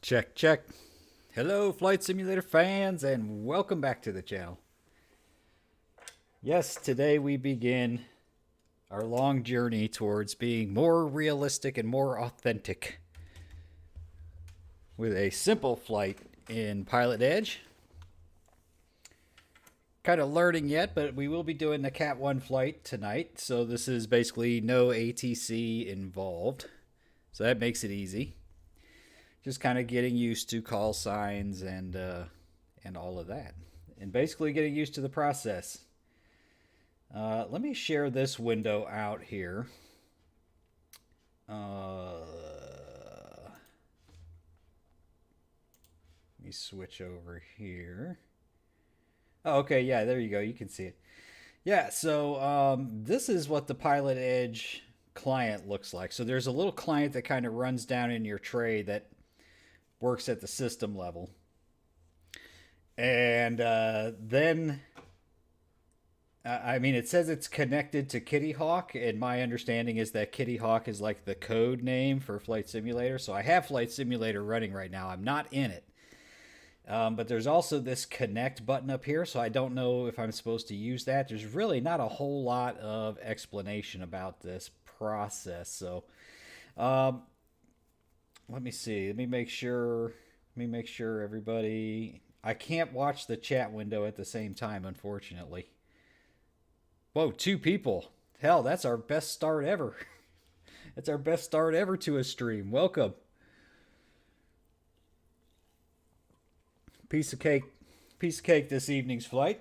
Check, check. Hello, Flight Simulator fans, and welcome back to the channel. Yes, today we begin our long journey towards being more realistic and more authentic with a simple flight in PilotEdge. Kind of learning yet, but we will be doing the Cat 1 flight tonight, so this is basically no ATC involved, so that makes it easy. Just kind of getting used to call signs and all of that, and basically getting used to the process. Let me share this window out here. Let me switch over here. Oh, okay, yeah, there you go. You can see it. Yeah, so this is what the PilotEdge client looks like. So there's a little client that kind of runs down in your tray that works at the system level. And then, I mean, it says it's connected to Kitty Hawk, and my understanding is that Kitty Hawk is like the code name for Flight Simulator. So I have Flight Simulator running right now. I'm not in it. But there's also this connect button up here, so I don't know if I'm supposed to use that. There's really not a whole lot of explanation about this process. So let me see. Let me make sure everybody... I can't watch the chat window at the same time, unfortunately. Whoa, 2 people. Hell, that's our best start ever. That's our best start ever to a stream. Welcome. Piece of cake this evening's flight.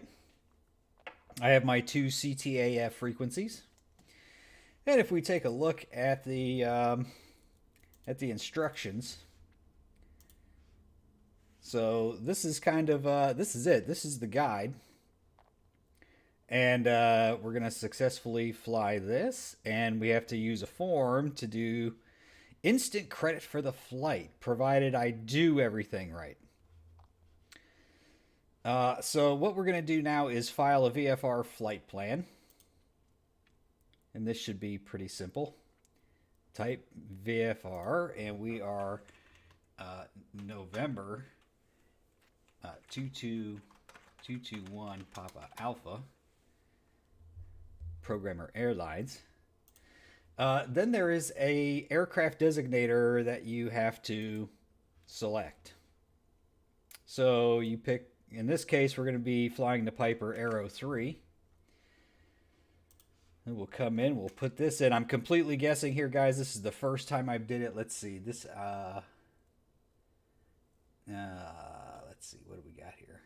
I have my 2 CTAF frequencies. And if we take a look at the instructions, so this is kind of this is it. This is the guide, and we're gonna successfully fly this, and we have to use a form to do instant credit for the flight, provided I do everything right. So what we're going to do now is file a VFR flight plan. And this should be pretty simple. Type VFR, and we are November 22221 Papa Alpha, Programmer Airlines. Then there is a aircraft designator that you have to select. So you pick... In this case, we're going to be flying the Piper Arrow 3. And we'll come in, we'll put this in. I'm completely guessing here, guys. This is the first time I did it. Let's see. Let's see, what do we got here?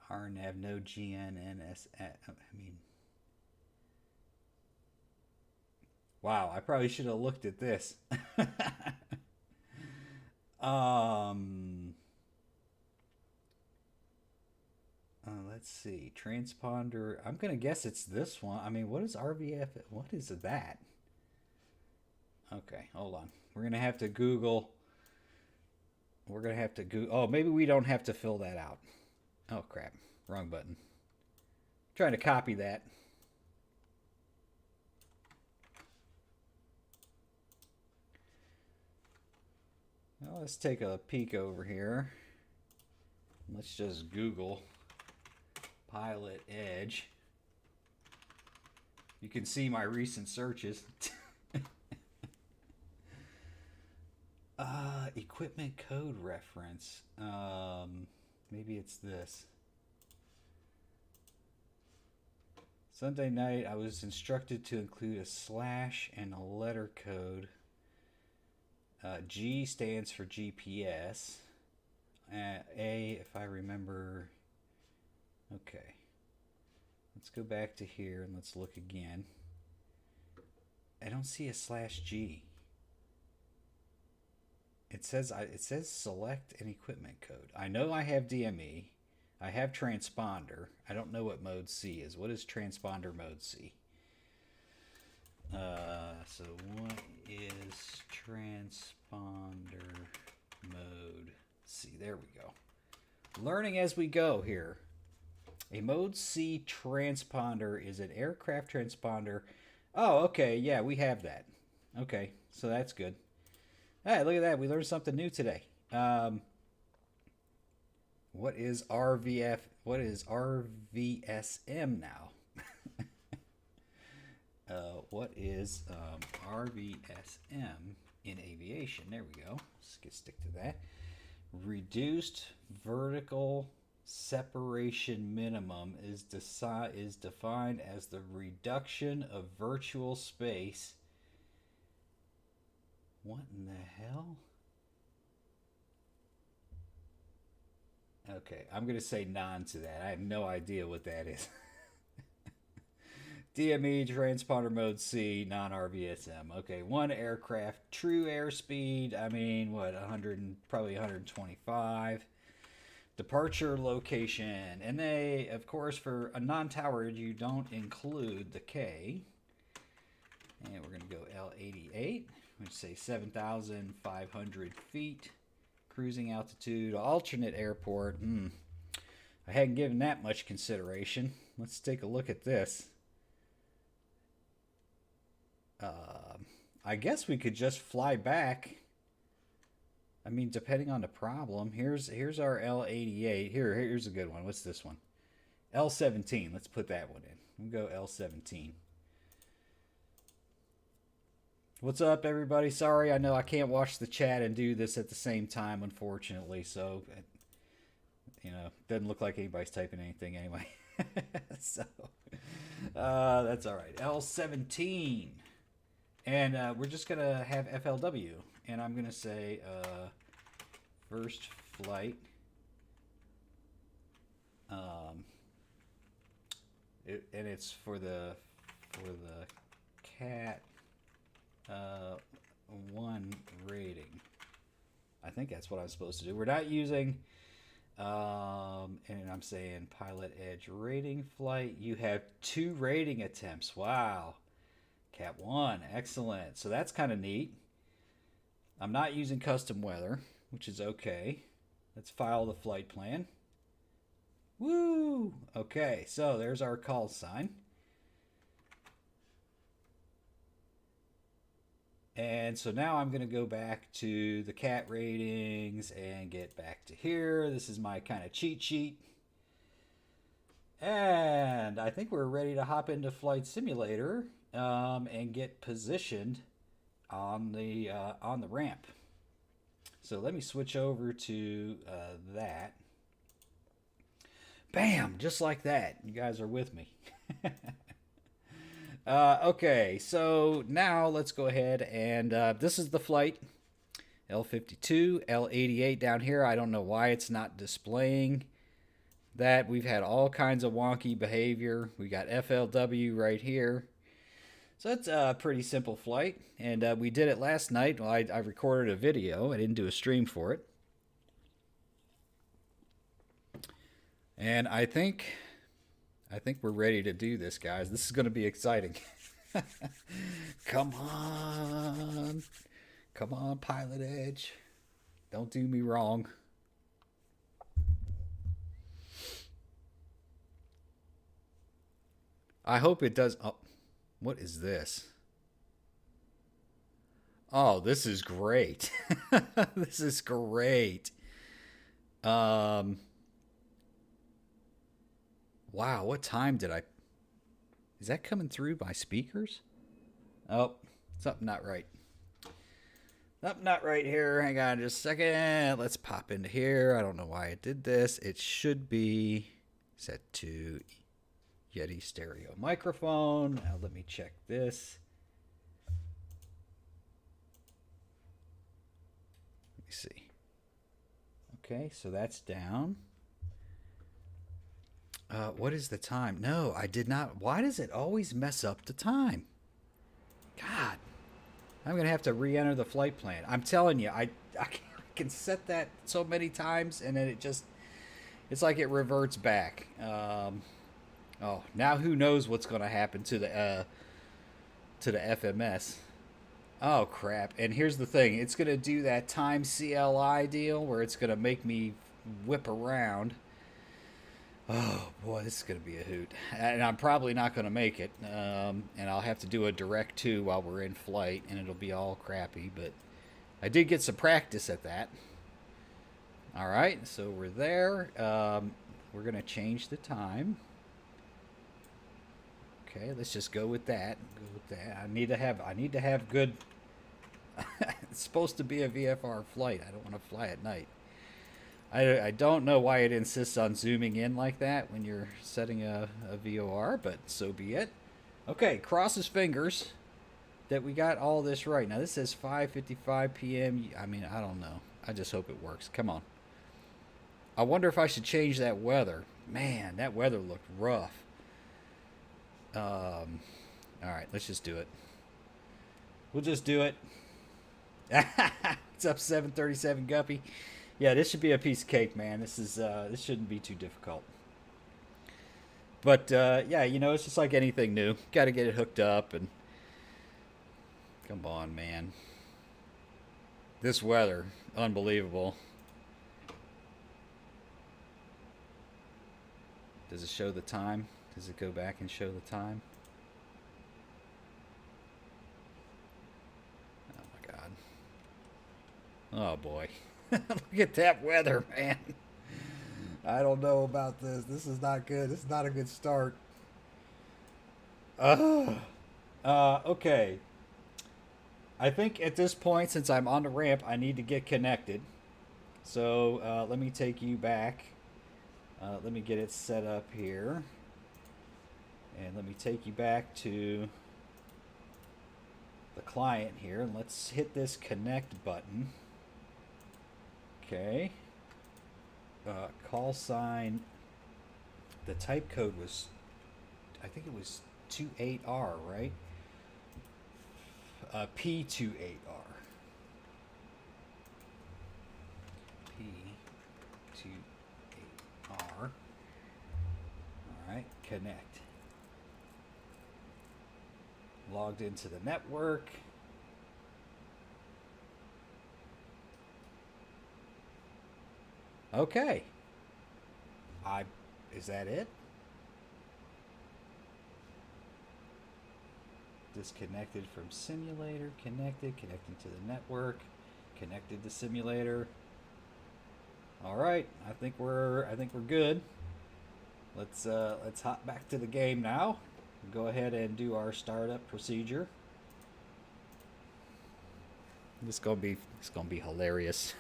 RNAV, no GNNS. Wow, I probably should have looked at this. Let's see. Transponder. I'm going to guess it's this one. I mean, what is RVF? What is that? Okay, hold on. We're going to have to Google. We're going to have to Google. Oh, maybe we don't have to fill that out. Oh, crap. Wrong button. I'm trying to copy that. Well, let's take a peek over here. Let's just Google PilotEdge. You can see my recent searches. Equipment code reference. Maybe it's this. Sunday night, I was instructed to include a slash and a letter code. G stands for GPS. A, if I remember... Okay, let's go back to here and let's look again. I don't see a /G. It says select an equipment code. I know I have DME. I have transponder. I don't know what mode C is. What is transponder mode C? So what is transponder mode C? There we go. Learning as we go here. A Mode C transponder is an aircraft transponder. Oh, okay. Yeah, we have that. Okay, so that's good. Hey, look at that. We learned something new today. Um, what is RVF? What is RVSM now? What is RVSM in aviation? There we go. Let's stick to that. Reduced vertical separation minimum is defined as the reduction of virtual space. What in the hell? Okay, I'm going to say none to that. I have no idea what that is. DME, transponder mode C, non-RVSM. Okay, one aircraft, true airspeed, I mean, what, 100, probably 125. Departure location. And they, of course, for a non-towered, you don't include the K. And we're going to go L88, which say 7,500 feet. Cruising altitude, alternate airport. I hadn't given that much consideration. Let's take a look at this. I guess we could just fly back. I mean, depending on the problem. Here's our L88. Here's a good one. What's this one? L17. Let's put that one in. We'll go L17. What's up, everybody? Sorry, I know I can't watch the chat and do this at the same time, unfortunately. So, you know, doesn't look like anybody's typing anything anyway. So, that's all right. L17. And we're just going to have FLW. And I'm going to say first flight. And it's for the cat 1 rating. I think that's what I'm supposed to do. We're not using, and I'm saying PilotEdge rating flight. You have 2 rating attempts. Wow. Cat 1. Excellent. So that's kind of neat. I'm not using custom weather, which is okay. Let's file the flight plan. Woo! Okay, so there's our call sign. And so now I'm going to go back to the cat ratings and get back to here. This is my kind of cheat sheet. And I think we're ready to hop into Flight Simulator and get positioned on the ramp. So let me switch over to that. Bam! Just like that. You guys are with me. Okay, so now let's go ahead and this is the flight. L52, L88 down here. I don't know why it's not displaying that. We've had all kinds of wonky behavior. We got FLW right here. So it's a pretty simple flight, and we did it last night. Well, I recorded a video. I didn't do a stream for it. And I think we're ready to do this, guys. This is going to be exciting. Come on. Come on, PilotEdge. Don't do me wrong. I hope it does. Oh, what is this? Oh, this is great. This is great. Wow, what time did I... Is that coming through my speakers? Oh, something not right. Something not right here. Hang on just a second. Let's pop into here. I don't know why it did this. It should be set to Yeti stereo microphone. Now let me check this. Let me see. Okay, so that's down. What is the time? No, I did not. Why does it always mess up the time? God, I'm going to have to re-enter the flight plan. I'm telling you, I can set that so many times, and then it's like it reverts back. Oh, now who knows what's going to happen to the FMS. Oh, crap. And here's the thing. It's going to do that time CLI deal where it's going to make me whip around. Oh, boy, this is going to be a hoot. And I'm probably not going to make it. And I'll have to do a direct 2 while we're in flight, and it'll be all crappy. But I did get some practice at that. All right, so we're there. We're gonna change the time. Okay, let's just go with that. Go with that. I need to have good. It's supposed to be a VFR flight. I don't want to fly at night. I don't know why it insists on zooming in like that when you're setting a VOR, but so be it. Okay, cross his fingers that we got all this right. Now this says 5:55 p.m. I mean, I don't know. I just hope it works. Come on. I wonder if I should change that weather. Man, that weather looked rough. All right, let's just do it. We'll just do it. It's up 737 Guppy. Yeah, this should be a piece of cake, man. This shouldn't be too difficult. But yeah, you know, it's just like anything new. Got to get it hooked up and come on, man. This weather, unbelievable. Does it show the time? Does it go back and show the time? Oh my god. Oh boy. Look at that weather, man. I don't know about this. This is not good. This is not a good start. Okay. I think at this point, since I'm on the ramp, I need to get connected. So let me take you back. Let me get it set up here. And let me take you back to the client here. And let's hit this connect button. Okay. Call sign. The type code was, I think it was 28R, right? P28R. P28R. Alright, connect. Logged into the network. Okay. Is that it? Disconnected from simulator, connecting to the network, connected to simulator. All right, I think we're good. Let's hop back to the game now. Go ahead and do our startup procedure. It's gonna be hilarious.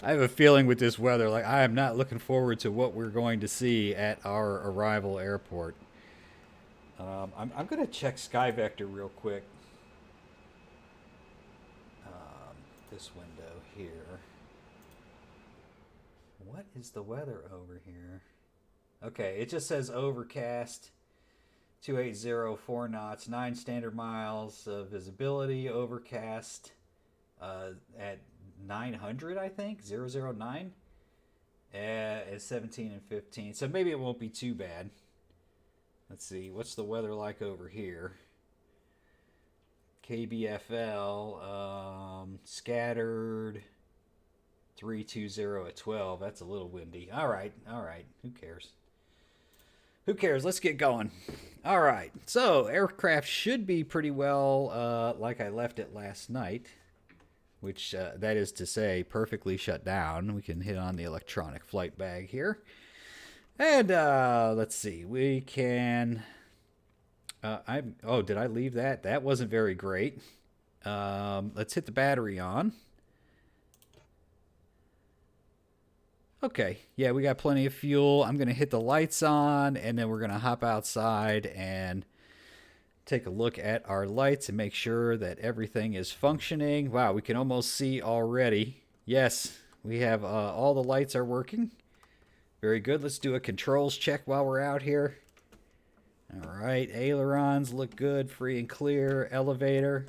I have a feeling with this weather, like I am not looking forward to what we're going to see at our arrival airport. I'm going to check SkyVector real quick. This window here. What is the weather over here? Okay, it just says overcast, 280, 4 knots, 9 standard miles of visibility, overcast at 900, I think, 009. It's 17 and 15, so maybe it won't be too bad. Let's see, what's the weather like over here? KBFL, scattered, 320 at 12. That's a little windy. All right. Who cares? Let's get going. All right. So, aircraft should be pretty well like I left it last night, which that is to say perfectly shut down. We can hit on the electronic flight bag here. And let's see. We can... did I leave that? That wasn't very great. Let's hit the battery on. Okay, yeah, we got plenty of fuel. I'm going to hit the lights on, and then we're going to hop outside and take a look at our lights and make sure that everything is functioning. Wow, we can almost see already. Yes, we have all the lights are working. Very good. Let's do a controls check while we're out here. All right, ailerons look good, free and clear. Elevator,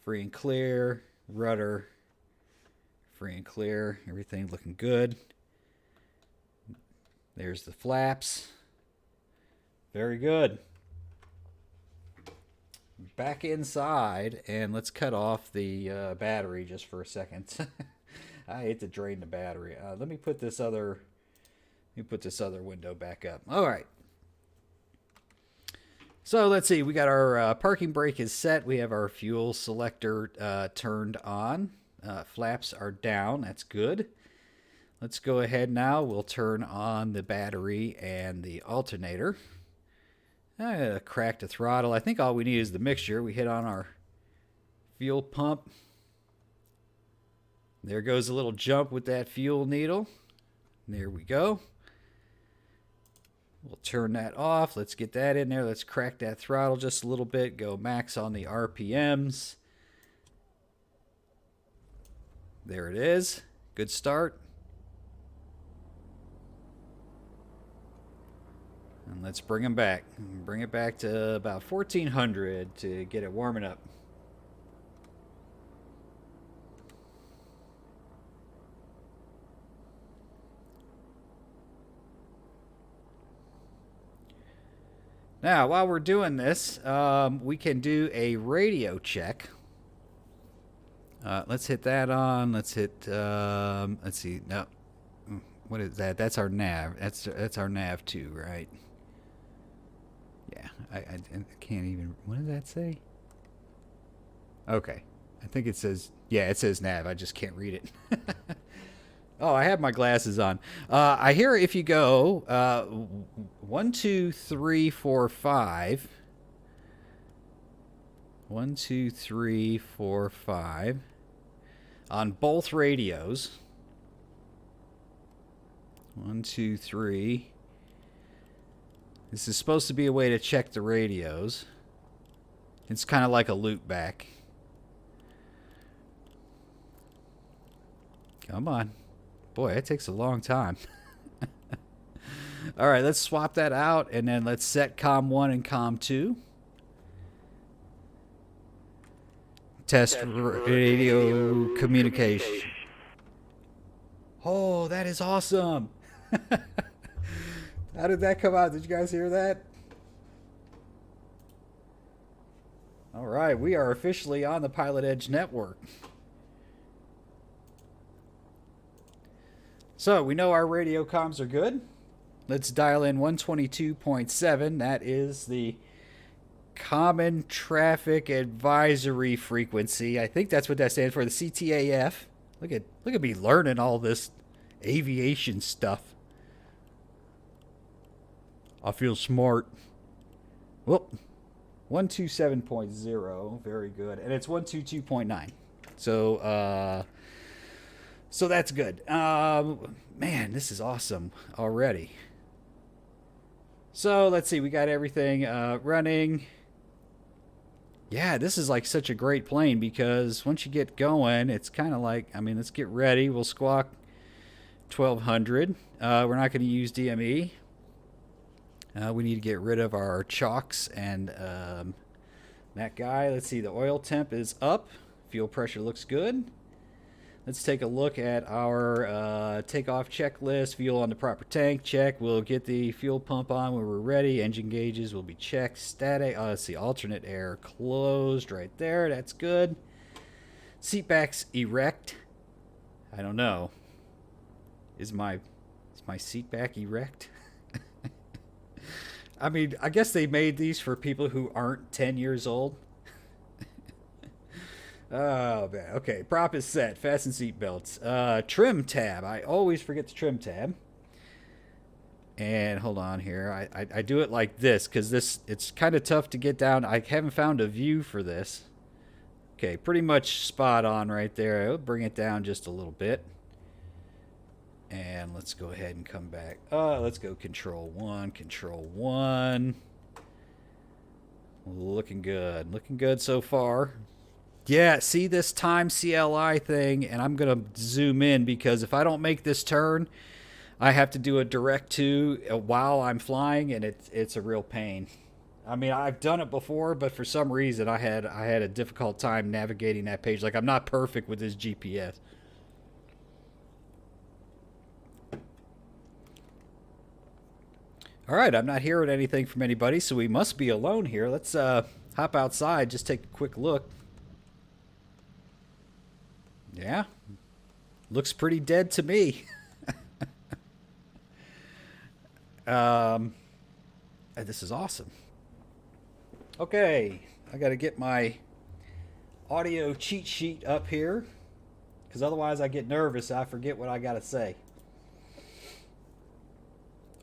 free and clear. Rudder, free and clear. Everything looking good. There's the flaps. Very good. Back inside, and let's cut off the battery just for a second. I hate to drain the battery. Let me put this other window back up. All right. So let's see. We got our parking brake is set. We have our fuel selector turned on. Flaps are down. That's good. let's go ahead now. We'll turn on the battery and the alternator. I gotta crack the throttle. I think all we need is the mixture. We hit on our fuel pump. There goes a little jump with that fuel needle. There we go. We'll turn that off. Let's get that in there. Let's crack that throttle just a little bit. Go max on the RPMs. There it is. Good start. And let's bring them back. Bring it back to about 1400 to get it warming up. Now, while we're doing this, we can do a radio check. Let's hit that on. Let's hit, let's see. No. What is that? That's our nav. That's our nav 2, right? Yeah, I can't even, what does that say? Okay. I think it says, yeah, it says nav. I just can't read it. Oh, I have my glasses on. I hear if you go 1, 2, 3, 4, 5. 1, 2, 3, 4, 5 on both radios. 1, 2, 3. This is supposed to be a way to check the radios. It's kind of like a loop back. Come on. Boy, it takes a long time. All right, let's swap that out, and then let's set COM 1 and COM 2. Test radio communication. Oh, that is awesome. How did that come out? Did you guys hear that? All right, we are officially on the PilotEdge network. So we know our radio comms are good. Let's dial in 122.7. That is the Common Traffic Advisory Frequency. I think that's what that stands for, the CTAF. Look at me learning all this aviation stuff. I feel smart. Whoop. 127.0. Very good. And it's 122.9. So that's good. Man, this is awesome already. So let's see. We got everything running. Yeah, this is like such a great plane because once you get going, it's kind of like, I mean, let's get ready. We'll squawk 1200. We're not going to use DME. We need to get rid of our chocks and that guy. Let's see. The oil temp is up. Fuel pressure looks good. Let's take a look at our takeoff checklist. Fuel on the proper tank, check. We'll get the fuel pump on when we're ready. Engine gauges will be checked. Static, let's see, alternate air closed right there. That's good. Seat backs erect. I don't know. Is my seat back erect? I mean, I guess they made these for people who aren't 10 years old. Oh, man. Okay, prop is set. Fasten seat belts. Trim tab. I always forget the trim tab. And hold on here. I do it like this because it's kind of tough to get down. I haven't found a view for this. Okay, pretty much spot on right there. I'll bring it down just a little bit. And let's go ahead and come back. Let's go control 1, control 1. Looking good. Looking good so far. Yeah, see this time CLI thing, and I'm going to zoom in because if I don't make this turn, I have to do a direct to while I'm flying, and it's a real pain. I mean, I've done it before, but for some reason I had a difficult time navigating that page. Like, I'm not perfect with this GPS. All right, I'm not hearing anything from anybody, so we must be alone here. Let's hop outside, just take a quick look. Yeah, looks pretty dead to me. This is awesome. Okay, I got to get my audio cheat sheet up here because otherwise I get nervous. I forget what I got to say.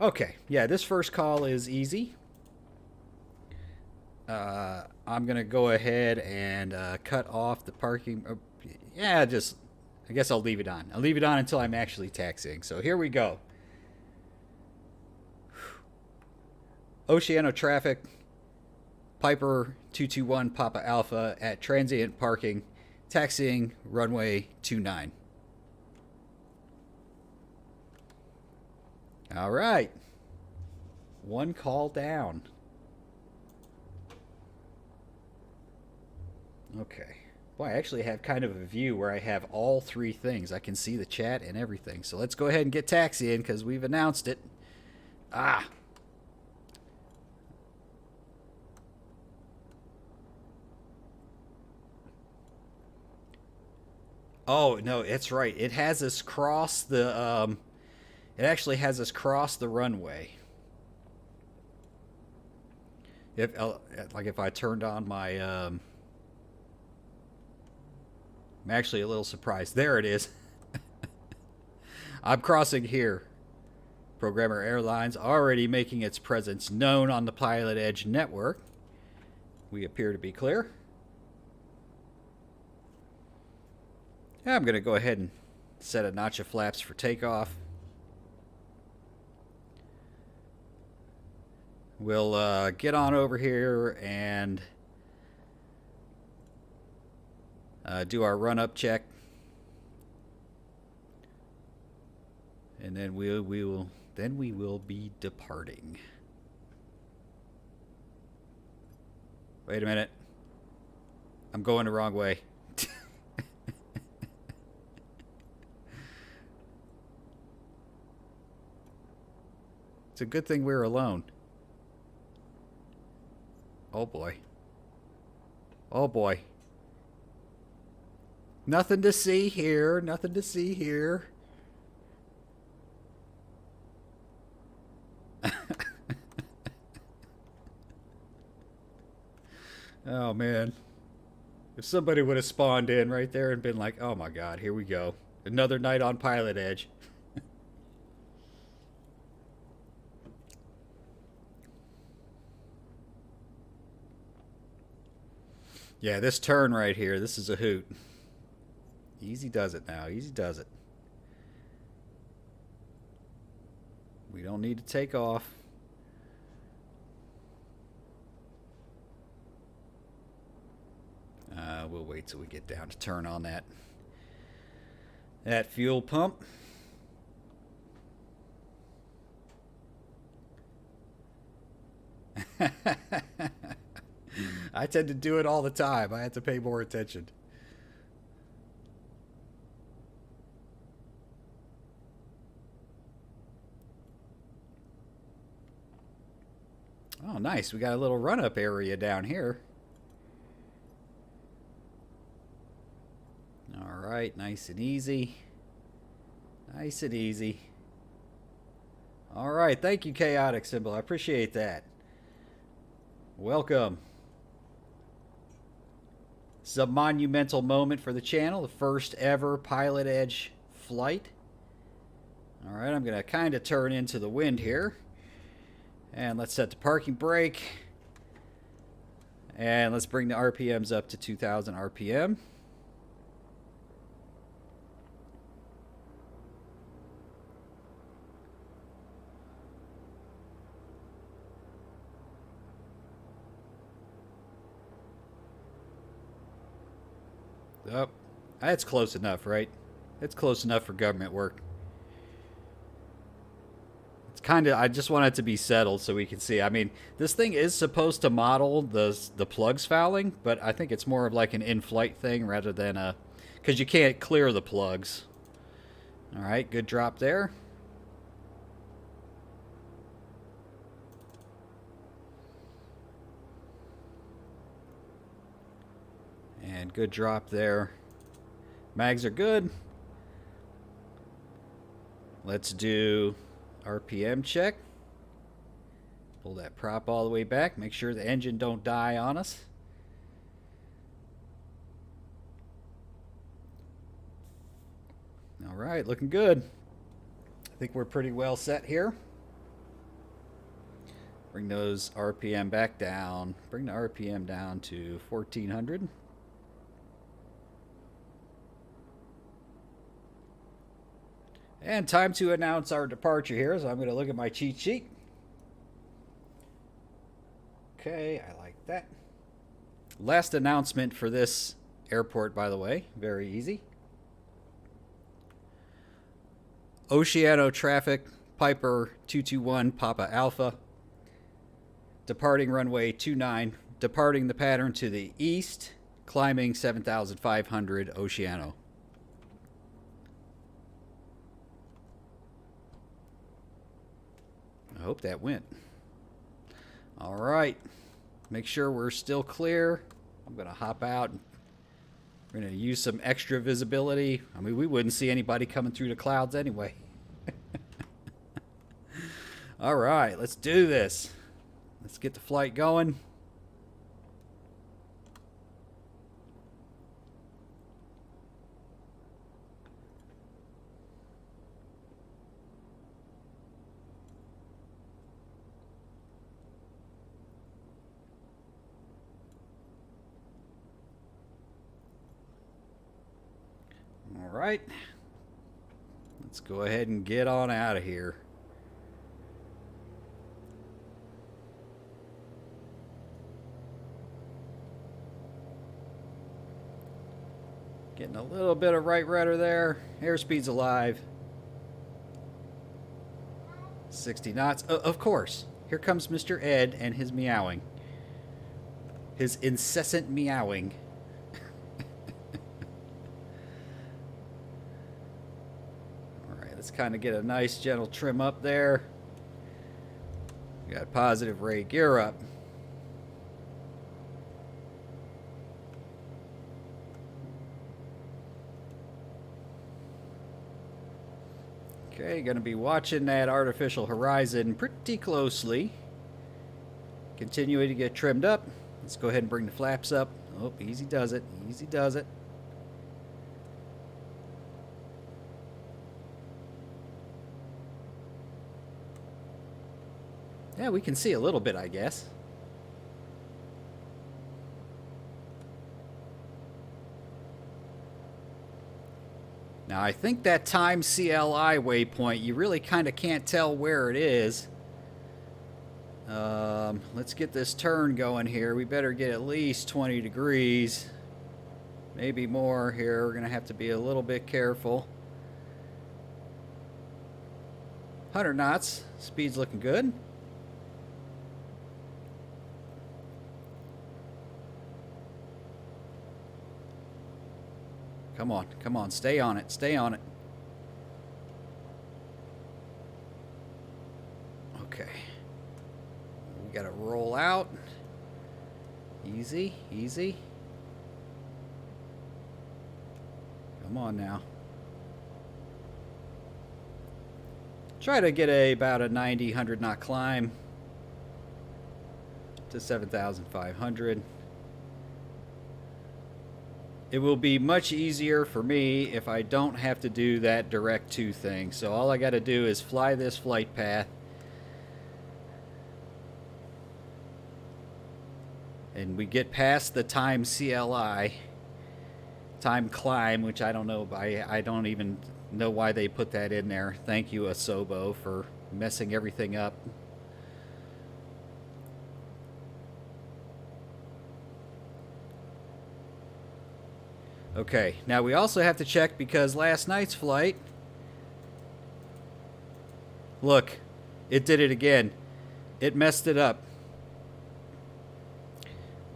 Okay, yeah, this first call is easy. I'm going to go ahead and cut off the parking. Yeah, just, I guess I'll leave it on. I'll leave it on until I'm actually taxiing. So here we go. Oceano traffic, Piper 221 Papa Alpha at transient parking, taxiing runway 29. All right. One call down. Okay. Boy, I actually have kind of a view where I have all three things. I can see the chat and everything. So let's go ahead and get taxi in because we've announced it. Ah. Oh, no, it's right. It has us cross the it actually has us cross the runway. If like if I turned on my I'm actually a little surprised. There it is. I'm crossing here. Programmer Airlines already making its presence known on the PilotEdge network. We appear to be clear. Yeah, I'm going to go ahead and set a notch of flaps for takeoff. We'll get on over here and do our run-up check. And then we will be departing. Wait a minute. I'm going the wrong way. It's a good thing we're alone. Oh boy. Oh boy. Nothing to see here. Nothing to see here. Oh man. If somebody would have spawned in right there and been like, oh my god, here we go. Another night on PilotEdge. Yeah, this turn right here, this is a hoot. Easy does it now. Easy does it. We don't need to take off. We'll wait till we get down to turn on that fuel pump. I tend to do it all the time. I have to pay more attention. Oh, nice. We got a little run-up area down here. All right, nice and easy. Nice and easy. All right, thank you, Chaotic Symbol. I appreciate that. Welcome. This is a monumental moment for the channel, the first ever PilotEdge flight. All right, I'm going to kind of turn into the wind here. And let's set the parking brake. And let's bring the RPMs up to 2,000 RPM. Oh, that's close enough, right? It's close enough for government work. It's kind of, I just want it to be settled so we can see. I mean, this thing is supposed to model the plugs fouling, but I think it's more of like an in-flight thing rather than a, because you can't clear the plugs. All right, good drop there. And good drop there. Mags are good. Let's do RPM check. Pull that prop all the way back. Make sure the engine don't die on us. All right, looking good. I think we're pretty well set here. Bring those RPM back down. Bring the RPM down to 1400. And time to announce our departure here. So I'm going to look at my cheat sheet. Okay, I like that. Last announcement for this airport, by the way. Very easy. Oceano traffic, Piper 221, Papa Alpha. Departing runway 29, departing the pattern to the east, climbing 7,500 Oceano. I hope that went. All right. Make sure we're still clear. I'm going to hop out. We're going to use some extra visibility. I mean, we wouldn't see anybody coming through the clouds anyway. All right, let's do this. Let's get the flight going. All right. Let's go ahead and get on out of here. Getting a little bit of right rudder there. Airspeed's alive. 60 knots. Of course. Here comes Mr. Ed and his meowing. His incessant meowing. Alright, let's kind of get a nice gentle trim up there. We got positive rate. Gear up. Okay, going to be watching that artificial horizon pretty closely. Continuing to get trimmed up. Let's go ahead and bring the flaps up. Oh, easy does it. Easy does it. Yeah, we can see a little bit, I guess. Now, I think that time CLI waypoint, you really kind of can't tell where it is. Let's get this turn going here. We better get at least 20 degrees. Maybe more here. We're going to have to be a little bit careful. 100 knots. Speed's looking good. Come on, come on, stay on it, stay on it. Okay. We gotta roll out. Easy, easy. Come on now. Try to get about a 90, 100 knot climb to 7,500. It will be much easier for me if I don't have to do that direct to thing. So all I got to do is fly this flight path. And we get past the time CLI, time climb, which I don't know. I don't even know why they put that in there. Thank you, Asobo, for messing everything up. Okay, now we also have to check because last night's flight, look, it did it again. It messed it up.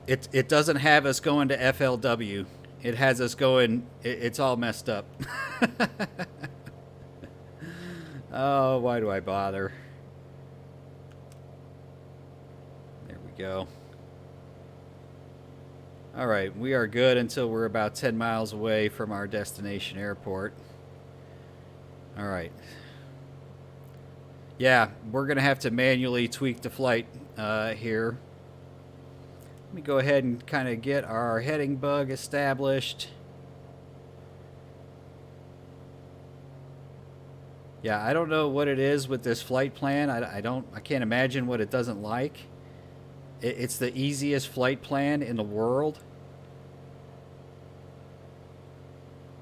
It doesn't have us going to FLW. It has us going, it's all messed up. Oh, why do I bother? There we go. All right, we are good until we're about 10 miles away from our destination airport. All right. Yeah, we're going to have to manually tweak the flight here. Let me go ahead and kind of get our heading bug established. Yeah, I don't know what it is with this flight plan. I can't imagine what it doesn't like. It's the easiest flight plan in the world.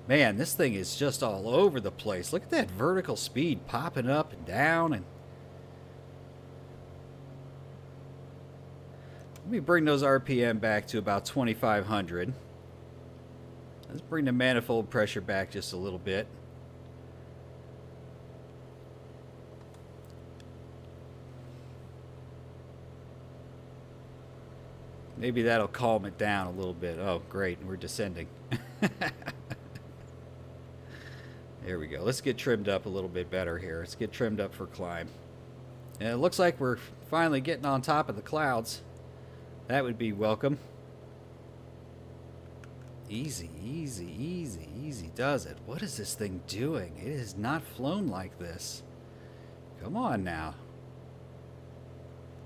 Man, this thing is just all over the place. Look at that vertical speed popping up and down. And let me bring those RPM back to about 2,500. Let's bring the manifold pressure back just a little bit. Maybe that'll calm it down a little bit. Oh, great. We're descending. There we go. Let's get trimmed up a little bit better here. Let's get trimmed up for climb. And it looks like we're finally getting on top of the clouds. That would be welcome. Easy, easy, easy, easy does it. What is this thing doing? It has not flown like this. Come on now.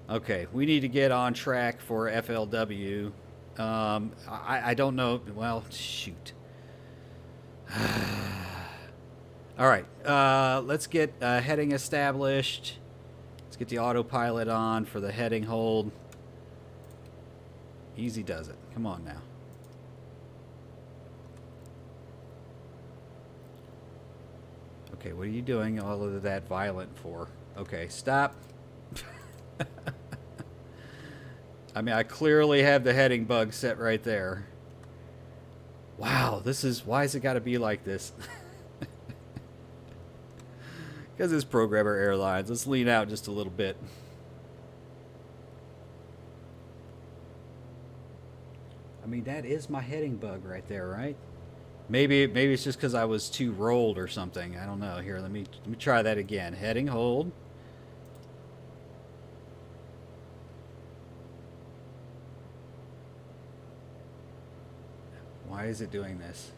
Okay, we need to get on track for FLW. I don't know. Well, shoot. All right, let's get heading established. Let's get the autopilot on for the heading hold. Easy does it. Come on now. Okay, what are you doing all of that violent for? Okay, stop. I mean, I clearly have the heading bug set right there. Wow, why has it got to be like this? Because it's Programmer Airlines. Let's lean out just a little bit. I mean, that is my heading bug right there, right? Maybe it's just because I was too rolled or something. I don't know. Here, let me try that again. Heading hold. Why is it doing this?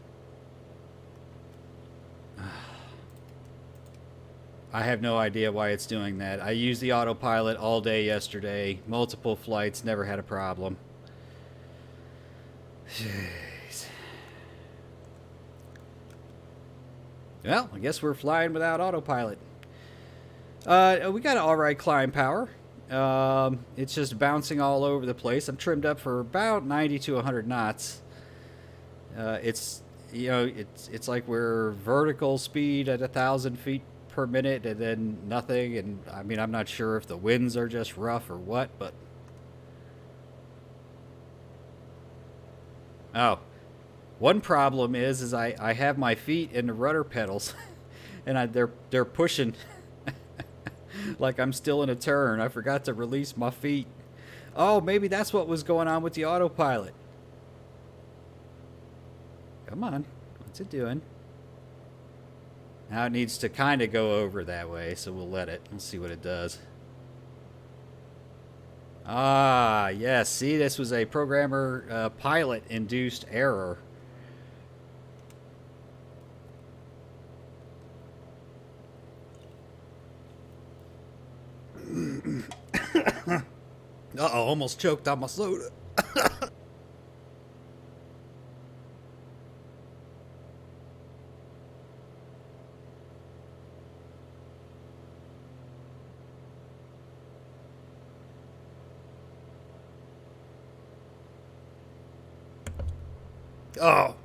I have no idea why it's doing that. I used the autopilot all day yesterday. Multiple flights, never had a problem. Jeez. Well, I guess we're flying without autopilot. We got alright climb power. It's just bouncing all over the place. I'm trimmed up for about 90 to 100 knots. It's like we're vertical speed at 1,000 feet per minute and then nothing. And I mean, I'm not sure if the winds are just rough or what, but oh, one problem is I have my feet in the rudder pedals and they're pushing like I'm still in a turn. I forgot to release my feet. Oh, maybe that's what was going on with the autopilot. Come on. What's it doing? Now it needs to kind of go over that way, so we'll let it. Let's see what it does. Ah, yes. See, this was a programmer pilot-induced error. Uh-oh, almost choked on my soda. Oh.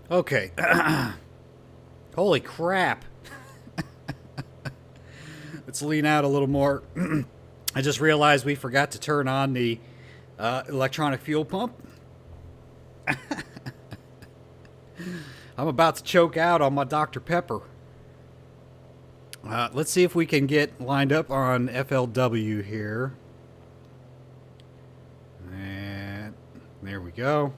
Okay. Holy crap. Let's lean out a little more. I just realized we forgot to turn on the electronic fuel pump. I'm about to choke out on my Dr. Pepper. Let's see if we can get lined up on FLW here. And there we go.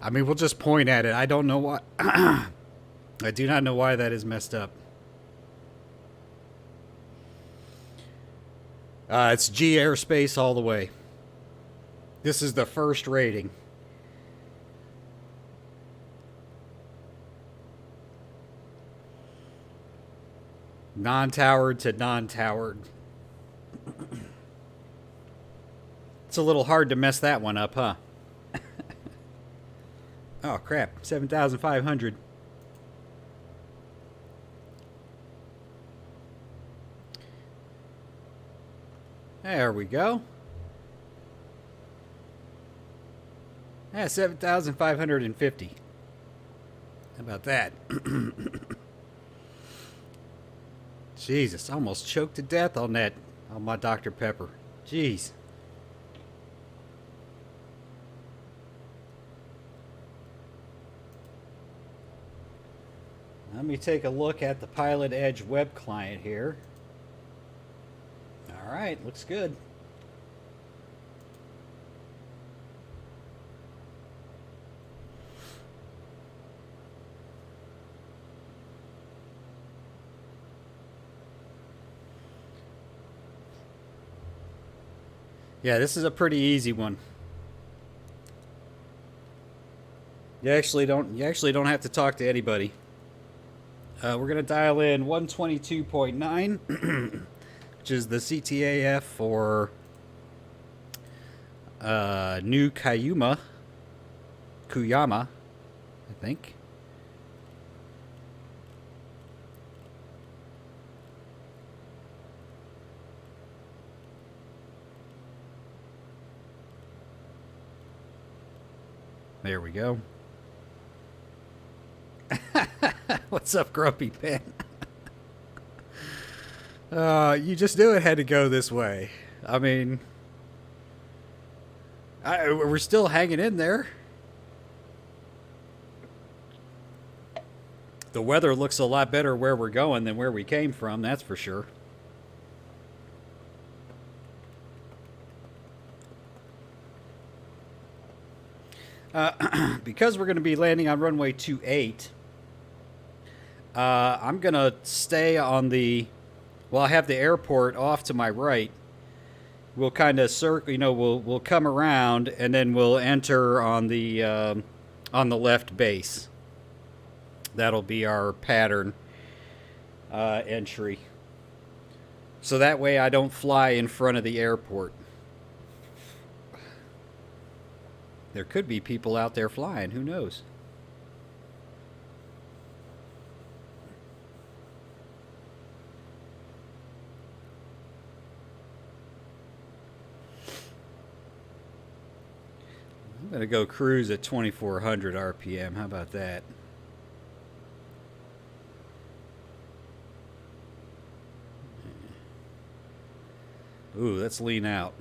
I mean, we'll just point at it. I don't know why. I do not know why that is messed up. It's G airspace all the way. This is the first rating. Non-towered to non-towered. It's a little hard to mess that one up, huh? Oh, crap. 7,500. There we go. Yeah, 7,550. How about that? Jesus, almost choked to death on that, on my Dr. Pepper. Jeez. Let me take a look at the PilotEdge web client here. All right, looks good. Yeah, this is a pretty easy one. You actually don't have to talk to anybody. We're gonna dial in 122.9, which is the CTAF for New Kuyama, I think. There we go. What's up, Grumpy Pen? You just knew it had to go this way. I mean, we're still hanging in there. The weather looks a lot better where we're going than where we came from, that's for sure. Because we're going to be landing on runway 28, I'm going to stay on the... Well, I have the airport off to my right. We'll kind of circle, we'll come around, and then we'll enter on the left base. That'll be our pattern entry. So that way I don't fly in front of the airport. There could be people out there flying, who knows? I'm going to go cruise at 2,400 RPM. How about that? Ooh, let's lean out.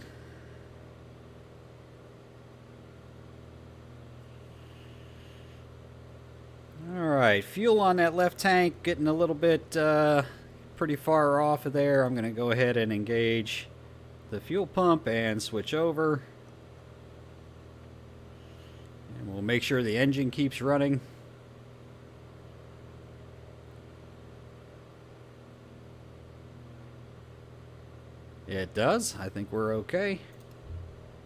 Alright, fuel on that left tank getting a little bit pretty far off of there. I'm going to go ahead and engage the fuel pump and switch over. And we'll make sure the engine keeps running. It does. I think we're okay.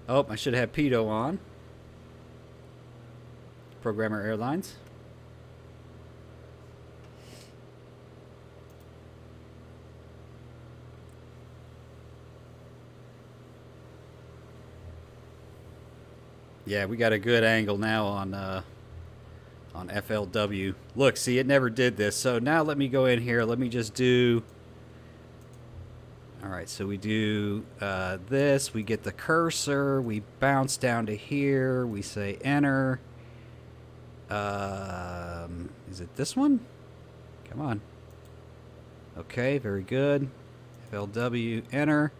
Oh, I should have Pitot on. Programmer Airlines. Yeah, we got a good angle now on FLW. Look, see, it never did this. So now let me go in here. Let me just do... Alright, so we do this. We get the cursor. We bounce down to here. We say enter. Is it this one? Come on. Okay, very good. FLW, enter.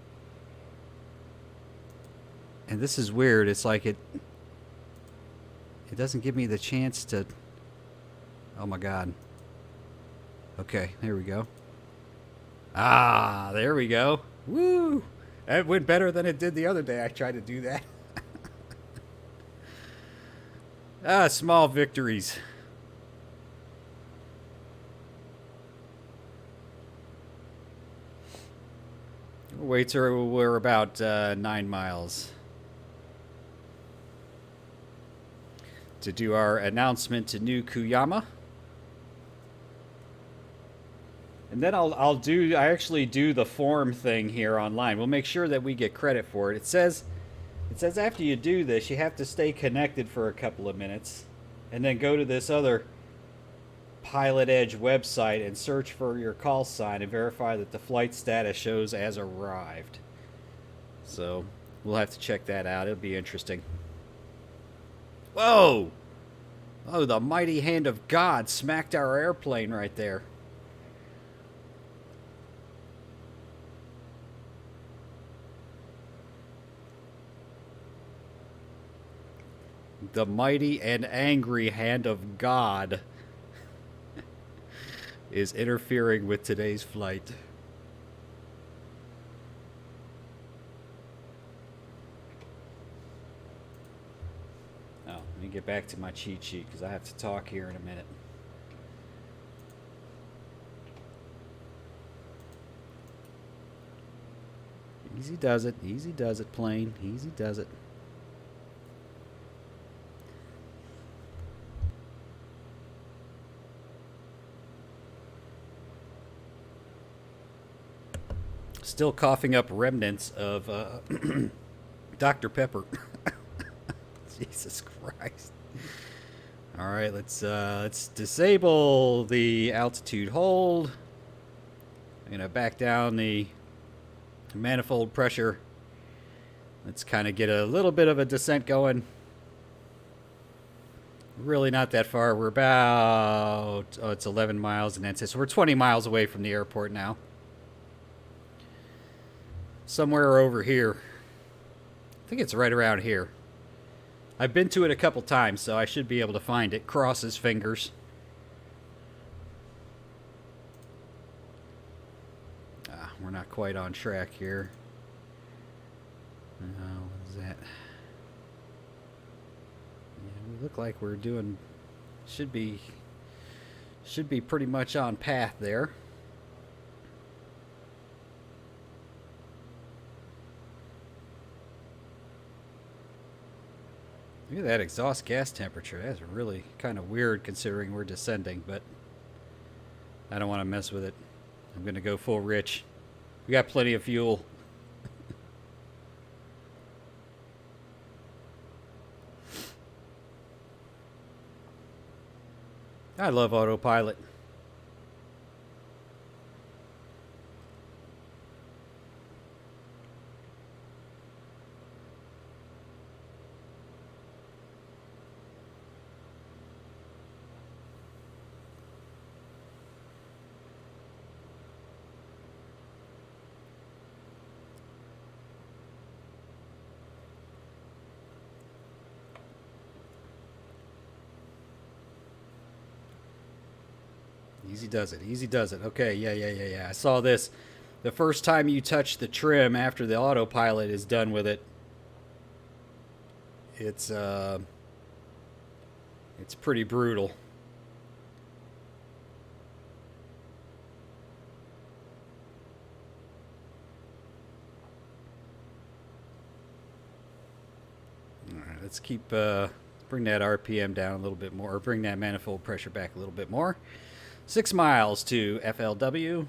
And this is weird. It's like it doesn't give me the chance to... Oh my god. Okay, there we go. Ah, there we go. Woo! That went better than it did the other day I tried to do that. Small victories. Wait till we're about 9 miles to do our announcement to New Kuyama. And then I actually do the form thing here online. We'll make sure that we get credit for it. It says after you do this, you have to stay connected for a couple of minutes and then go to this other PilotEdge website and search for your call sign and verify that the flight status shows as arrived. So we'll have to check that out. It'll be interesting. Whoa! Oh, the mighty hand of God smacked our airplane right there. The mighty and angry hand of God is interfering with today's flight. Oh, let me get back to my cheat sheet because I have to talk here in a minute. Easy does it, plane. Easy does it. Still coughing up remnants of Dr. Pepper. Jesus Christ. All right, let's disable the altitude hold. I'm gonna back down the manifold pressure. Let's kind of get a little bit of a descent going. Really not that far. We're about, it's 11 miles in NC, so we're 20 miles away from the airport now. Somewhere over here. I think it's right around here. I've been to it a couple times, so I should be able to find it. Cross his fingers. We're not quite on track here. What is that? Yeah, we look like we're doing... Should be pretty much on path there. Look at that exhaust gas temperature. That's really kind of weird considering we're descending, but I don't want to mess with it. I'm going to go full rich. We got plenty of fuel. I love autopilot. Easy does it. Easy does it. Okay, yeah. I saw this. The first time you touch the trim after the autopilot is done with it, it's pretty brutal. All right, let's keep bring that RPM down a little bit more, or bring that manifold pressure back a little bit more. 6 miles to FLW.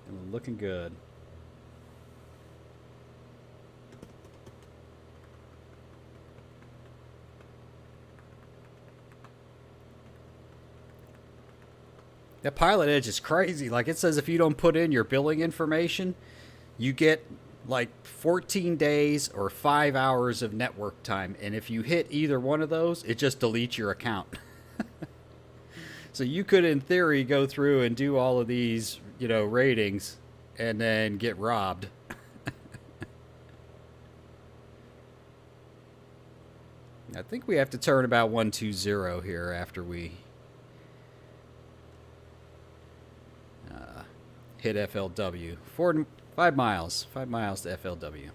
And looking good. That PilotEdge is crazy. Like, it says if you don't put in your billing information, you get like 14 days or 5 hours of network time. And if you hit either one of those, it just deletes your account. So you could, in theory, go through and do all of these, ratings and then get robbed. I think we have to turn about 120 here after we hit FLW. 5 miles. 5 miles to FLW.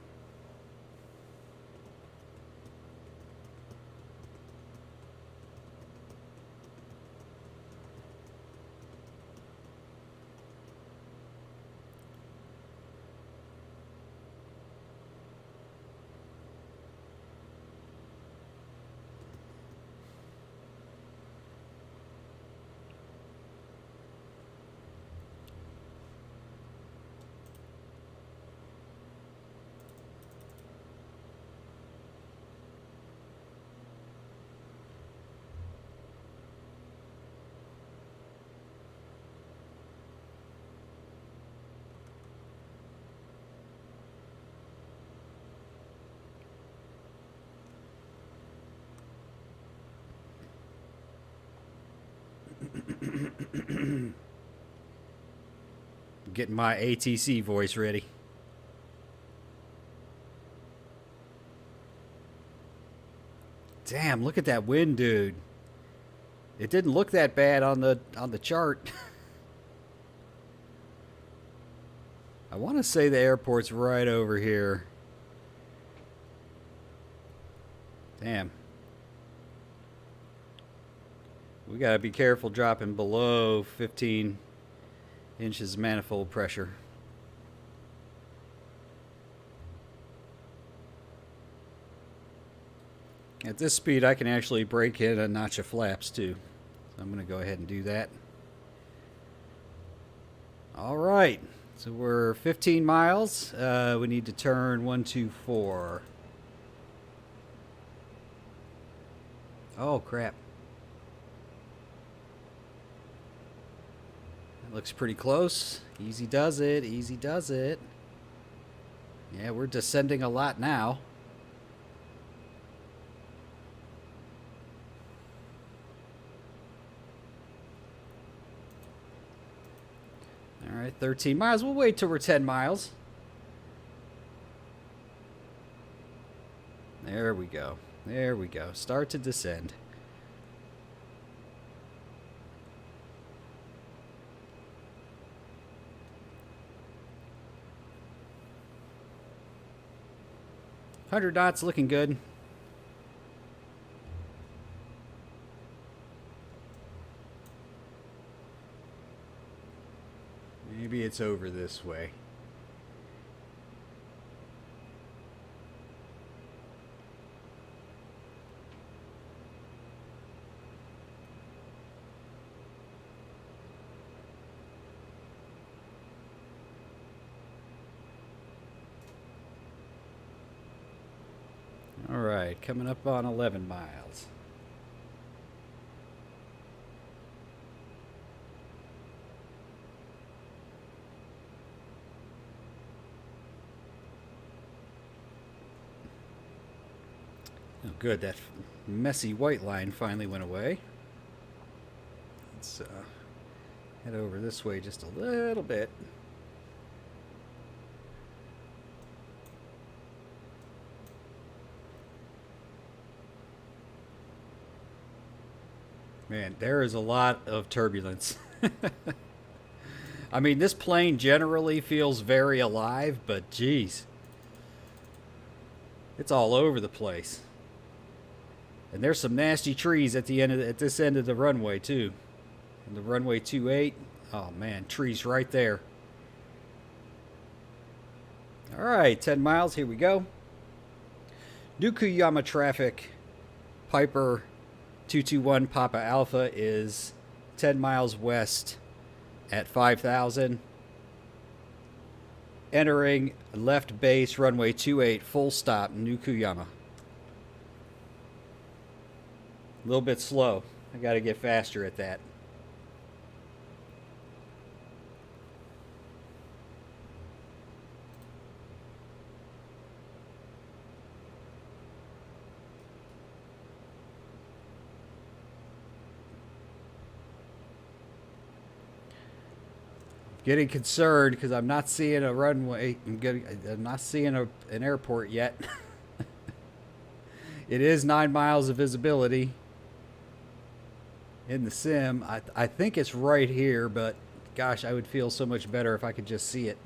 Getting my ATC voice ready. Damn, look at that wind, dude. It didn't look that bad on the chart. I want to say the airport's right over here. Damn. We got to be careful dropping below 15 inches manifold pressure. At this speed, I can actually break in a notch of flaps too. So I'm going to go ahead and do that. All right. So we're 15 miles. We need to turn 124. Oh, crap. That looks pretty close. Easy does it. Easy does it. Yeah, we're descending a lot now. All right, 13 miles. We'll wait till we're 10 miles. There we go. There we go. Start to descend. $100 knots, looking good. Maybe it's over this way. All right, coming up on 11 miles. Oh, good. That messy white line finally went away. Let's head over this way just a little bit. Man, there is a lot of turbulence. I mean, this plane generally feels very alive, but geez, it's all over the place. And there's some nasty trees at the end of at this end of the runway too. And the runway 28. Oh man, trees right there. All right, 10 miles. Here we go. Nukuyama traffic. Piper 221 Papa Alpha is 10 miles west at 5,000. Entering left base runway 28 full stop Nukuyama. A little bit slow. I got to get faster at that. Getting concerned because I'm not seeing a runway. I'm not seeing an airport yet. It is 9 miles of visibility in the sim. I think it's right here, but gosh, I would feel so much better if I could just see it.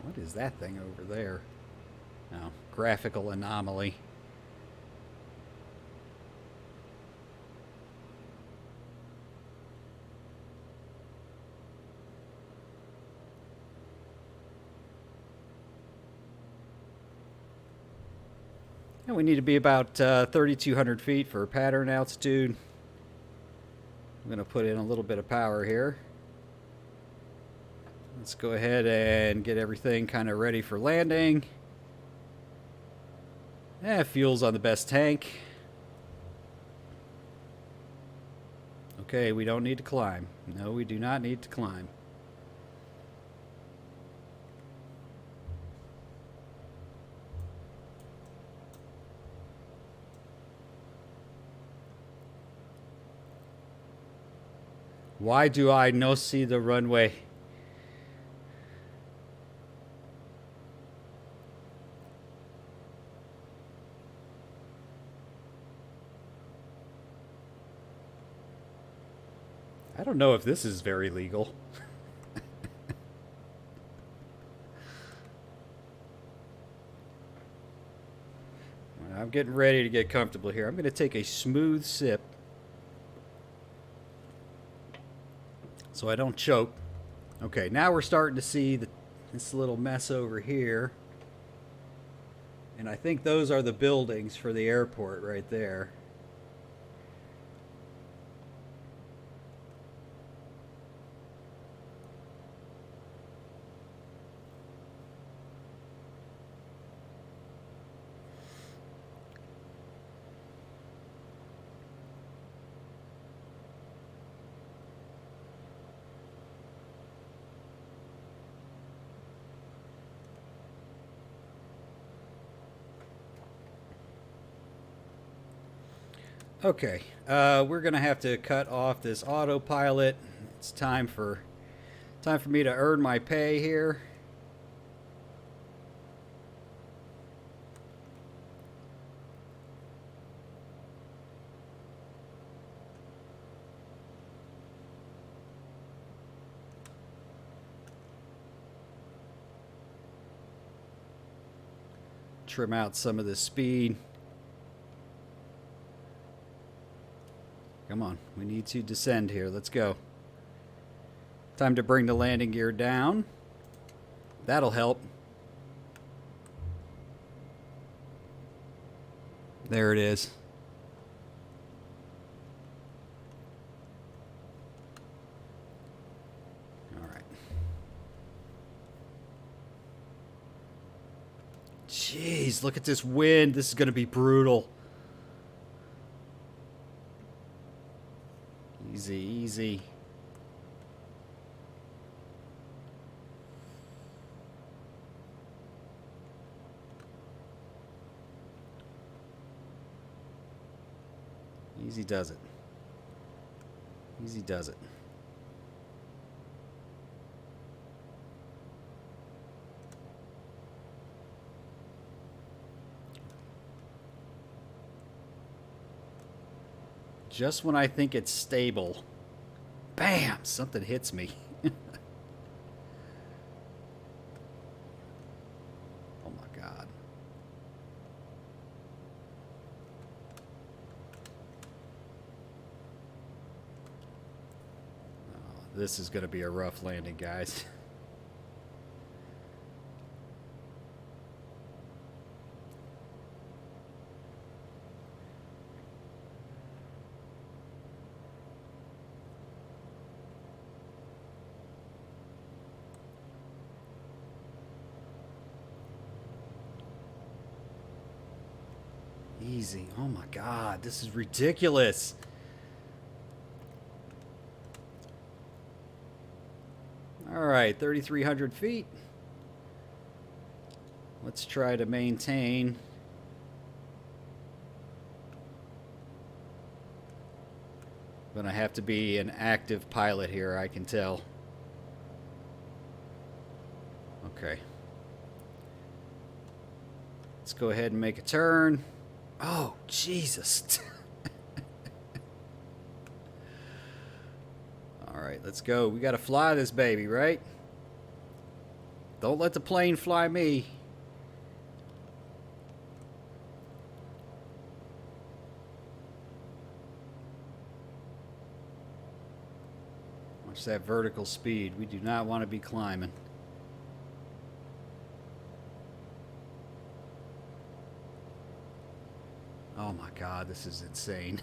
What is that thing over there? Oh, graphical anomaly. And we need to be about 3,200 feet for pattern altitude. I'm going to put in a little bit of power here. Let's go ahead and get everything kind of ready for landing. Fuel's on the best tank. Okay, we don't need to climb. No, we do not need to climb. Why do I no see the runway? I don't know if this is very legal. I'm getting ready to get comfortable here. I'm going to take a smooth sip so I don't choke. Okay, now we're starting to see this little mess over here. And I think those are the buildings for the airport right there. Okay, we're gonna have to cut off this autopilot. It's time for me to earn my pay here. Trim out some of the speed. Come on, we need to descend here. Let's go. Time to bring the landing gear down. That'll help. There it is. All right. Jeez, look at this wind. This is going to be brutal. Easy, easy. Easy does it. Easy does it. Just when I think it's stable, bam, something hits me. Oh my God. Oh, this is going to be a rough landing, guys. Easy. Oh my God, this is ridiculous. All right, 3,300 feet. Let's try to maintain. Gonna have to be an active pilot here, I can tell. Okay. Let's go ahead and make a turn. Oh, Jesus. All right, let's go. We got to fly this baby, right? Don't let the plane fly me. Watch that vertical speed. We do not want to be climbing. Oh my God, this is insane.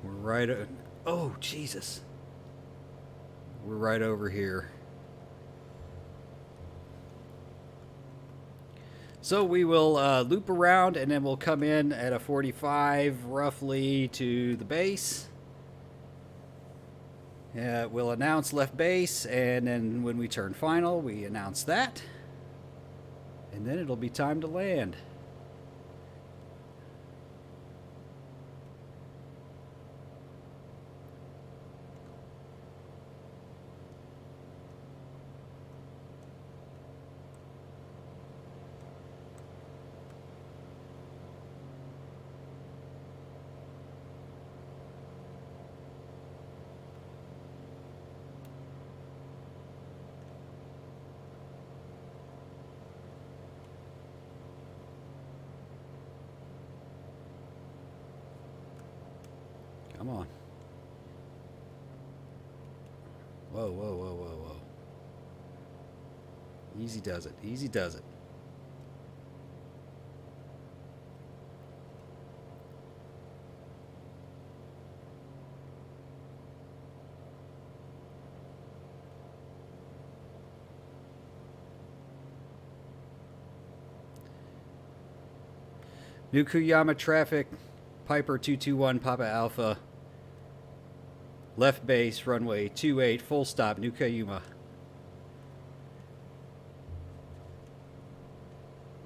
We're right. Oh, Jesus. We're right over here. So we will loop around, and then we'll come in at a 45 roughly to the base. We'll announce left base, and then when we turn final, we announce that. And then it'll be time to land. Come on. Whoa, whoa, whoa, whoa, whoa. Easy does it. Easy does it. Nukuyama traffic, Piper 221, Papa Alpha. Left base, runway 28, full stop, Nukuyama.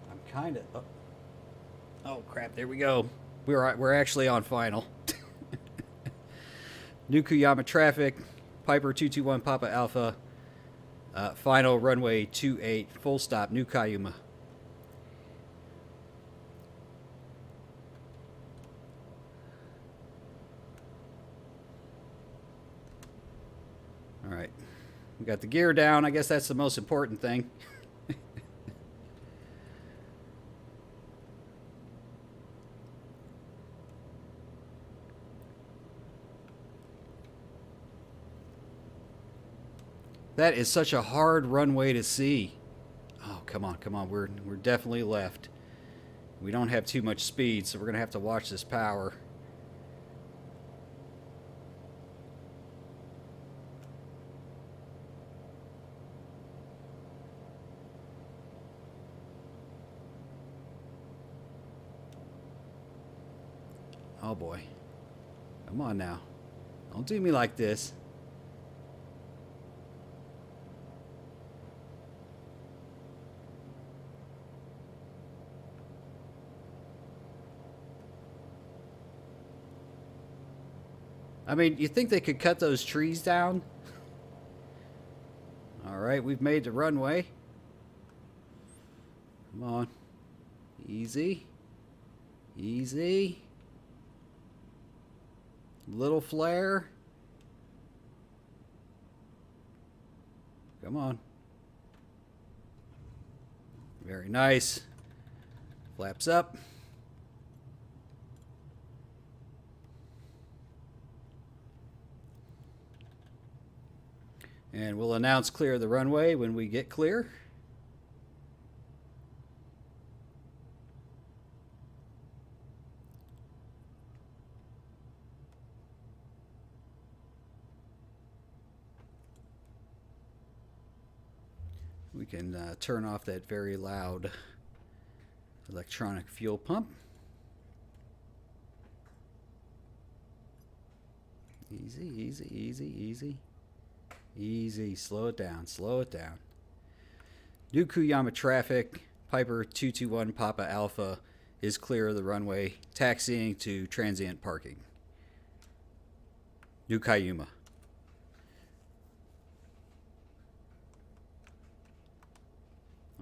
I'm kind of... Oh, crap, there we go. We're actually on final. Nukuyama traffic, Piper 221, Papa Alpha. Final, runway 28, full stop, Nukuyama. All right, we got the gear down. I guess that's the most important thing. That is such a hard runway to see. Oh, come on, come on. We're definitely left. We don't have too much speed, so we're gonna have to watch this power. Oh boy. Come on now. Don't do me like this. I mean, you think they could cut those trees down? All right, we've made the runway. Come on. Easy. Easy. Little flare. Come on. Very nice. Flaps up. And we'll announce clear of the runway when we get clear. We can turn off that very loud electronic fuel pump. Easy, easy, easy, easy. Easy, slow it down, slow it down. Nukuyama traffic, Piper 221 Papa Alpha is clear of the runway, taxiing to transient parking. Nukuyama.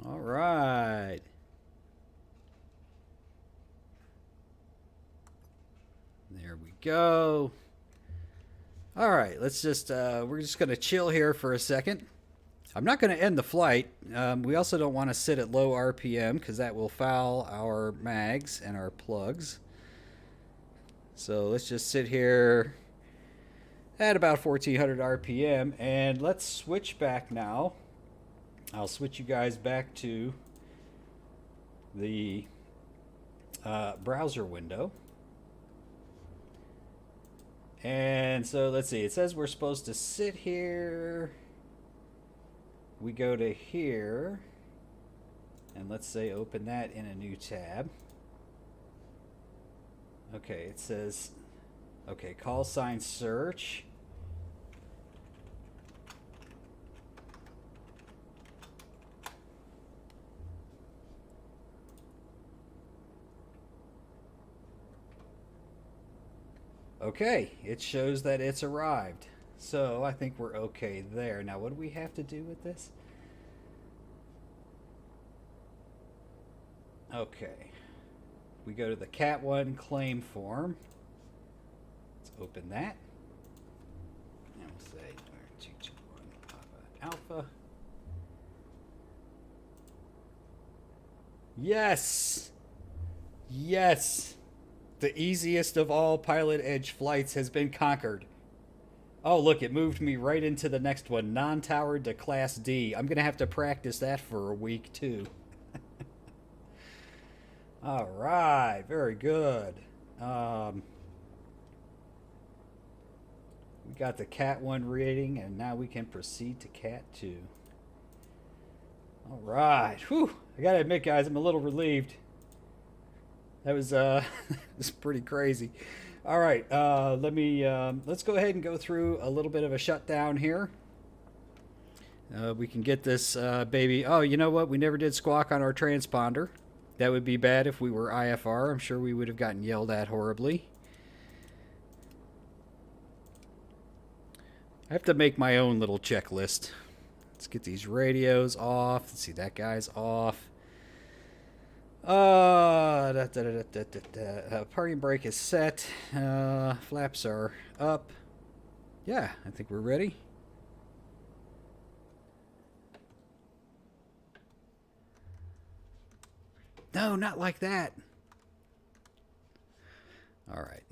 All right. There we go. All right, let's just, we're just going to chill here for a second. I'm not going to end the flight. We also don't want to sit at low RPM because that will foul our mags and our plugs. So let's just sit here at about 1400 RPM and let's switch back now. I'll switch you guys back to the browser window. And so let's see, it says we're supposed to sit here. We go to here. And let's say open that in a new tab. Okay, it says, okay, call sign search. Okay, it shows that it's arrived. So I think we're okay there. Now, what do we have to do with this? Okay. We go to the Cat 1 claim form. Let's open that. And we'll say 221 Alpha. Yes! Yes! The easiest of all PilotEdge flights has been conquered. Oh, look, it moved me right into the next one. Non-towered to Class D. I'm going to have to practice that for a week, too. All right, very good. We got the Cat 1 rating, and now we can proceed to Cat 2. All right. Whew. I got to admit, guys, I'm a little relieved. That was was pretty crazy. All right, let's go ahead and go through a little bit of a shutdown here. We can get this baby. Oh, you know what? We never did squawk on our transponder. That would be bad if we were IFR. I'm sure we would have gotten yelled at horribly. I have to make my own little checklist. Let's get these radios off. Let's see, that guy's off. Parking brake is set. Flaps are up. Yeah, I think we're ready. No, not like that. All right.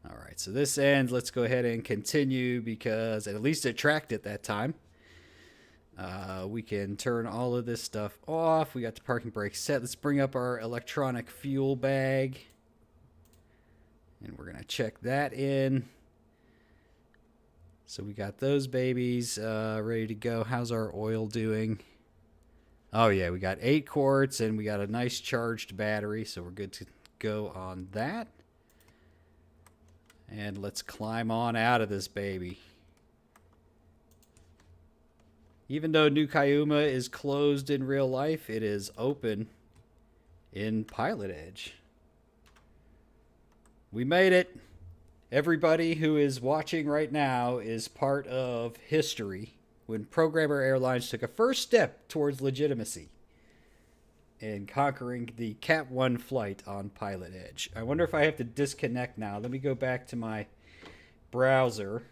All right, so this ends. Let's go ahead and continue because at least it tracked it that time. We can turn all of this stuff off. We got the parking brake set. Let's bring up our electronic fuel bag. And we're going to check that in. So we got those babies ready to go. How's our oil doing? Oh, yeah, we got 8 quarts and we got a nice charged battery. So we're good to go on that. And let's climb on out of this baby. Even though New Cayuma is closed in real life, it is open in PilotEdge. We made it. Everybody who is watching right now is part of history when Programmer Airlines took a first step towards legitimacy in conquering the Cat 1 flight on PilotEdge. I wonder if I have to disconnect now. Let me go back to my browser.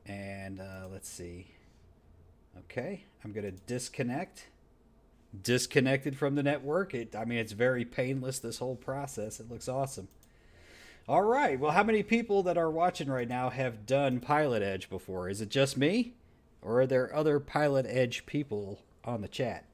And let's see. Okay, I'm going to disconnect. Disconnected from the network. It's very painless, this whole process. It looks awesome. All right, well, how many people that are watching right now have done PilotEdge before? Is it just me? Or are there other PilotEdge people on the chat?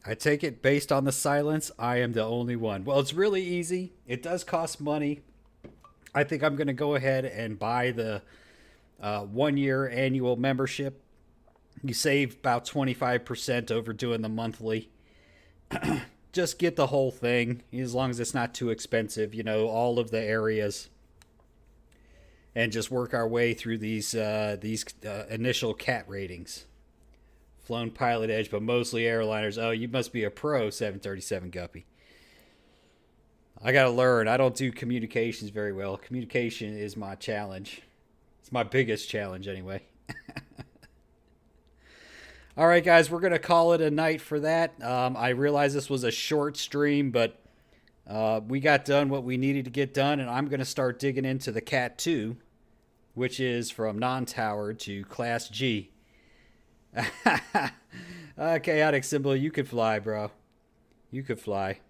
I take it based on the silence, I am the only one. Well, it's really easy. It does cost money. I think I'm going to go ahead and buy the 1-year annual membership. You save about 25% over doing the monthly. Just get the whole thing, as long as it's not too expensive, all of the areas. And just work our way through these initial CAT ratings. Flown PilotEdge, but mostly airliners. Oh, you must be a pro, 737 Guppy. I got to learn. I don't do communications very well. Communication is my challenge. It's my biggest challenge, anyway. All right, guys, we're going to call it a night for that. I realize this was a short stream, but we got done what we needed to get done, and I'm going to start digging into the Cat 2, which is from non-towered to Class G. Chaotic symbol, you could fly, bro. You could fly.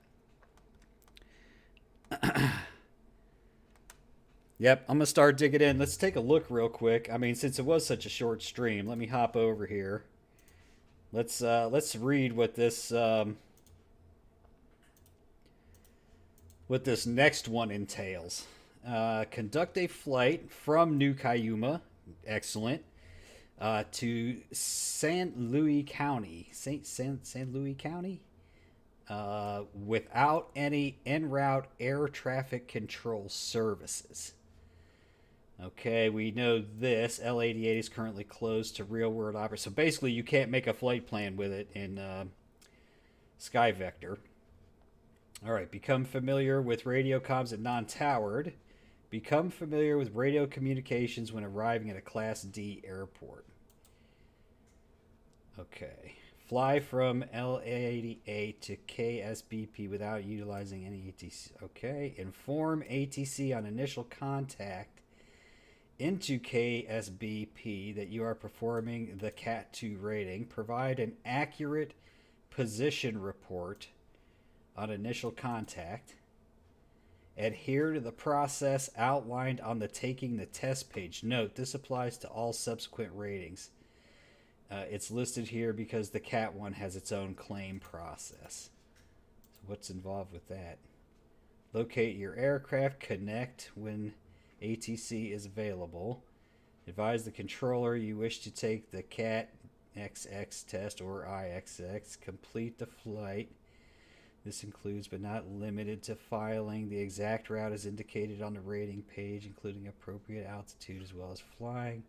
Yep, I'm gonna start digging in. Let's take a look real quick. Since it was such a short stream, let me hop over here. Let's read what this next one entails. Conduct a flight from New Cayuma, excellent, to St. Louis County, St. Louis County, without any en route air traffic control services. Okay, we know this. L88 is currently closed to real world operators. So basically, you can't make a flight plan with it in SkyVector. All right, become familiar with radio comms at non-towered. Become familiar with radio communications when arriving at a Class D airport. Okay. Fly from L88 to KSBP without utilizing any ATC. Okay. Inform ATC on initial contact into KSBP that you are performing the Cat 2 rating. Provide an accurate position report on initial contact. Adhere to the process outlined on the taking the test page. Note, this applies to all subsequent ratings. It's listed here because the Cat 1 has its own claim process. So what's involved with that? Locate your aircraft. Connect when ATC is available. Advise the controller you wish to take the Cat XX test or IXX. Complete the flight. This includes but not limited to filing the exact route as indicated on the rating page, including appropriate altitude as well as flying.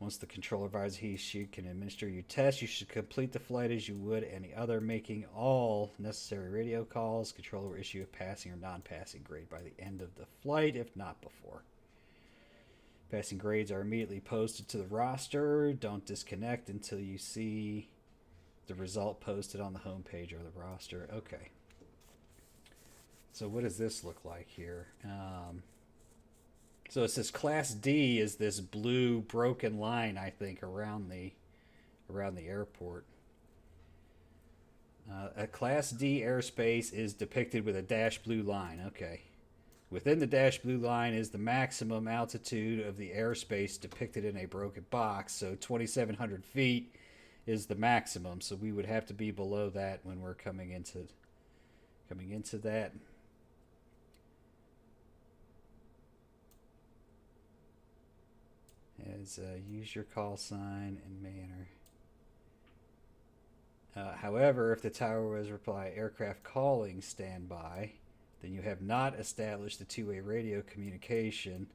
Once the controller advises she can administer your test, you should complete the flight as you would any other, making all necessary radio calls. Controller will issue a passing or non-passing grade by the end of the flight, if not before. Passing grades are immediately posted to the roster. Don't disconnect until you see the result posted on the home page or the roster. Okay. So what does this look like here? So it says Class D is this blue broken line, I think, around the airport. A Class D airspace is depicted with a dashed blue line. Okay. Within the dashed blue line is the maximum altitude of the airspace depicted in a broken box. So 2,700 feet is the maximum, so we would have to be below that when we're coming into that. As use your call sign and manner. However, if the tower was reply aircraft calling standby, then you have not established the two-way radio communication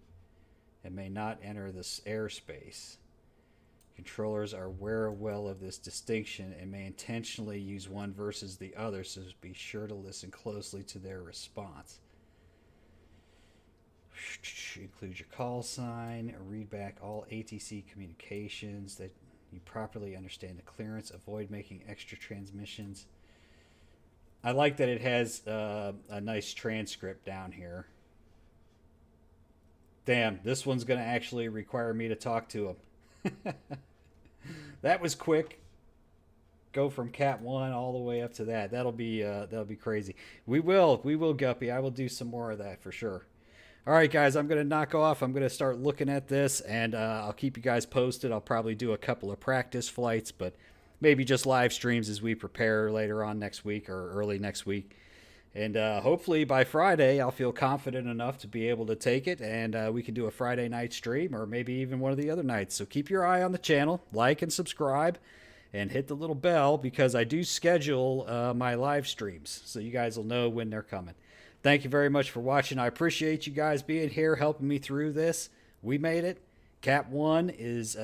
and may not enter this airspace. Controllers are aware well of this distinction and may intentionally use one versus the other, so be sure to listen closely to their response. Include your call sign, read back all ATC communications, that you properly understand the clearance, avoid making extra transmissions. I like that it has a nice transcript down here. Damn, this one's going to actually require me to talk to him. That was quick. Go from Cat 1 all the way up to that. That'll be crazy. We will, Guppy. I will do some more of that for sure. All right, guys, I'm going to knock off. I'm going to start looking at this, and I'll keep you guys posted. I'll probably do a couple of practice flights, but maybe just live streams as we prepare later on next week or early next week. And hopefully by Friday, I'll feel confident enough to be able to take it, and we can do a Friday night stream or maybe even one of the other nights. So keep your eye on the channel, like and subscribe, and hit the little bell because I do schedule my live streams, so you guys will know when they're coming. Thank you very much for watching. I appreciate you guys being here, helping me through this. We made it. Cat 1 is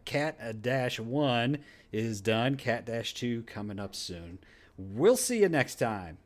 Cat-1 is done. Cat-2 coming up soon. We'll see you next time.